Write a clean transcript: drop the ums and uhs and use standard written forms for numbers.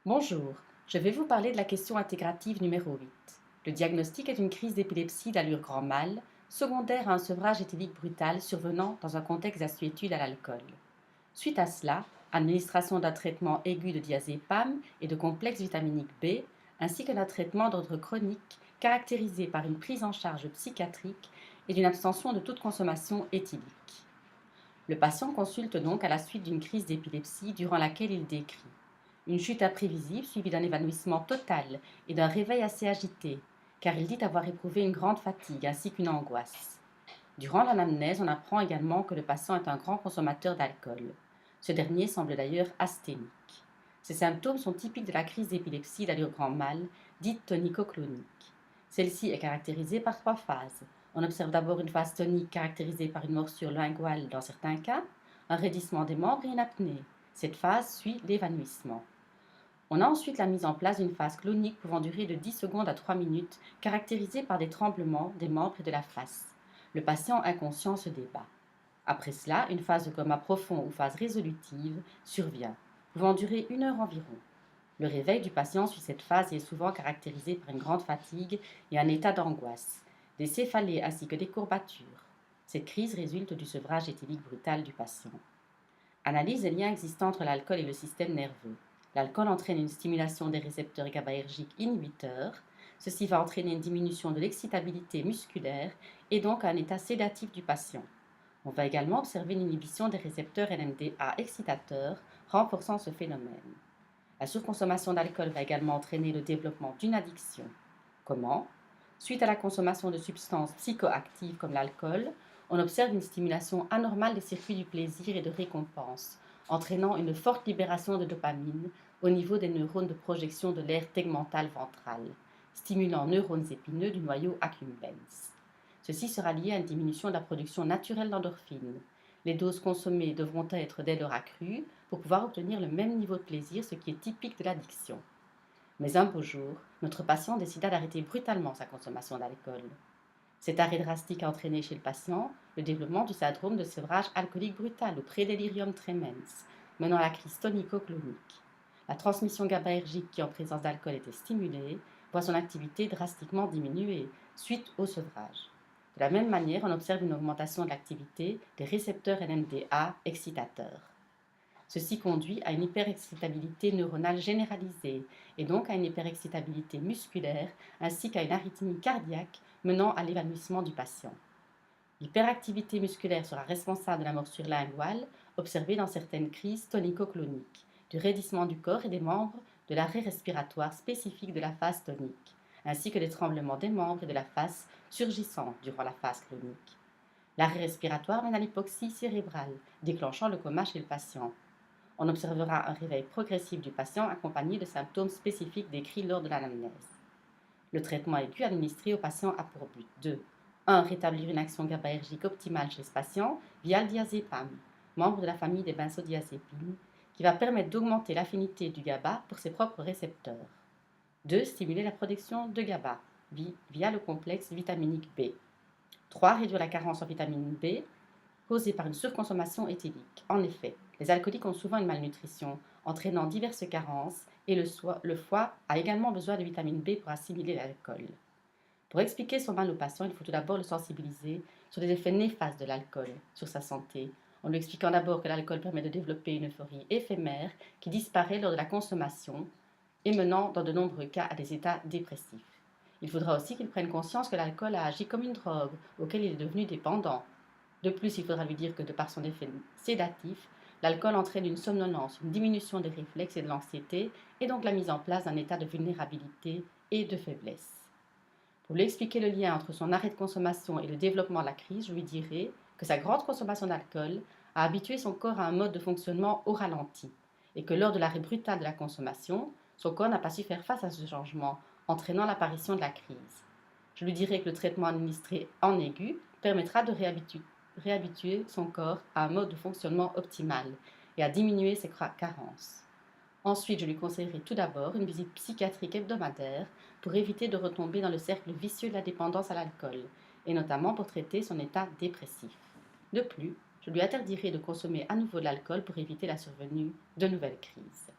Bonjour, je vais vous parler de la question intégrative numéro 8. Le diagnostic est une crise d'épilepsie d'allure grand mal, secondaire à un sevrage éthylique brutal survenant dans un contexte d'assuétude à l'alcool. Suite à cela, administration d'un traitement aigu de diazépam et de complexe vitaminique B, ainsi que d'un traitement d'ordre chronique caractérisé par une prise en charge psychiatrique et d'une abstention de toute consommation éthylique. Le patient consulte donc à la suite d'une crise d'épilepsie durant laquelle il décrit une chute imprévisible suivie d'un évanouissement total et d'un réveil assez agité, car il dit avoir éprouvé une grande fatigue ainsi qu'une angoisse. Durant l'anamnèse, on apprend également que le patient est un grand consommateur d'alcool. Ce dernier semble d'ailleurs asthénique. Ces symptômes sont typiques de la crise d'épilepsie d'allure grand mal, dite tonico-clonique. Celle-ci est caractérisée par trois phases. On observe d'abord une phase tonique caractérisée par une morsure linguale dans certains cas, un raidissement des membres et une apnée. Cette phase suit l'évanouissement. On a ensuite la mise en place d'une phase clonique pouvant durer de 10 secondes à 3 minutes, caractérisée par des tremblements des membres et de la face. Le patient inconscient se débat. Après cela, une phase de coma profond ou phase résolutive survient, pouvant durer 1 heure environ. Le réveil du patient suit cette phase et est souvent caractérisé par une grande fatigue et un état d'angoisse, des céphalées ainsi que des courbatures. Cette crise résulte du sevrage éthylique brutal du patient. Analyse des liens existants entre l'alcool et le système nerveux. L'alcool entraîne une stimulation des récepteurs GABAergiques inhibiteurs. Ceci va entraîner une diminution de l'excitabilité musculaire et donc un état sédatif du patient. On va également observer une inhibition des récepteurs NMDA excitateurs, renforçant ce phénomène. La surconsommation d'alcool va également entraîner le développement d'une addiction. Comment? Suite à la consommation de substances psychoactives comme l'alcool, on observe une stimulation anormale des circuits du plaisir et de récompense, entraînant une forte libération de dopamine au niveau des neurones de projection de l'aire tegmental ventral, stimulant neurones épineux du noyau accumbens. Ceci sera lié à une diminution de la production naturelle d'endorphines. Les doses consommées devront être dès lors accrues pour pouvoir obtenir le même niveau de plaisir, ce qui est typique de l'addiction. Mais un beau jour, notre patient décida d'arrêter brutalement sa consommation d'alcool. Cet arrêt drastique a entraîné chez le patient le développement du syndrome de sevrage alcoolique brutal ou prédélirium tremens, menant à la crise tonico-clonique. La transmission GABAergique qui en présence d'alcool était stimulée voit son activité drastiquement diminuer suite au sevrage. De la même manière, on observe une augmentation de l'activité des récepteurs NMDA excitateurs. Ceci conduit à une hyperexcitabilité neuronale généralisée et donc à une hyperexcitabilité musculaire ainsi qu'à une arythmie cardiaque menant à l'évanouissement du patient. L'hyperactivité musculaire sera responsable de la morsure linguale observée dans certaines crises tonico-cloniques, du raidissement du corps et des membres, de l'arrêt respiratoire spécifique de la phase tonique, ainsi que des tremblements des membres et de la face surgissant durant la phase clonique. L'arrêt respiratoire mène à l'hypoxie cérébrale, déclenchant le coma chez le patient. On observera un réveil progressif du patient accompagné de symptômes spécifiques décrits lors de l'anamnèse. Le traitement aigu administré au patient a pour but de 1. Rétablir une action GABAergique optimale chez ce patient via le diazépam, membre de la famille des benzodiazépines, qui va permettre d'augmenter l'affinité du GABA pour ses propres récepteurs. 2. Stimuler la production de GABA via le complexe vitaminique B. 3. Réduire la carence en vitamine B causée par une surconsommation éthylique. En effet, les alcooliques ont souvent une malnutrition, entraînant diverses carences, et le foie a également besoin de vitamine B pour assimiler l'alcool. Pour expliquer son mal au patient, il faut tout d'abord le sensibiliser sur les effets néfastes de l'alcool sur sa santé, en lui expliquant d'abord que l'alcool permet de développer une euphorie éphémère qui disparaît lors de la consommation et menant dans de nombreux cas à des états dépressifs. Il faudra aussi qu'il prenne conscience que l'alcool a agi comme une drogue auquel il est devenu dépendant. De plus, il faudra lui dire que de par son effet sédatif, l'alcool entraîne une somnolence, une diminution des réflexes et de l'anxiété, et donc la mise en place d'un état de vulnérabilité et de faiblesse. Pour lui expliquer le lien entre son arrêt de consommation et le développement de la crise, je lui dirai que sa grande consommation d'alcool a habitué son corps à un mode de fonctionnement au ralenti, et que lors de l'arrêt brutal de la consommation, son corps n'a pas su faire face à ce changement, entraînant l'apparition de la crise. Je lui dirai que le traitement administré en aigu permettra de réhabituer son corps à un mode de fonctionnement optimal et à diminuer ses carences. Ensuite, je lui conseillerai tout d'abord une visite psychiatrique hebdomadaire pour éviter de retomber dans le cercle vicieux de la dépendance à l'alcool, et notamment pour traiter son état dépressif. De plus, je lui interdirai de consommer à nouveau de l'alcool pour éviter la survenue de nouvelles crises.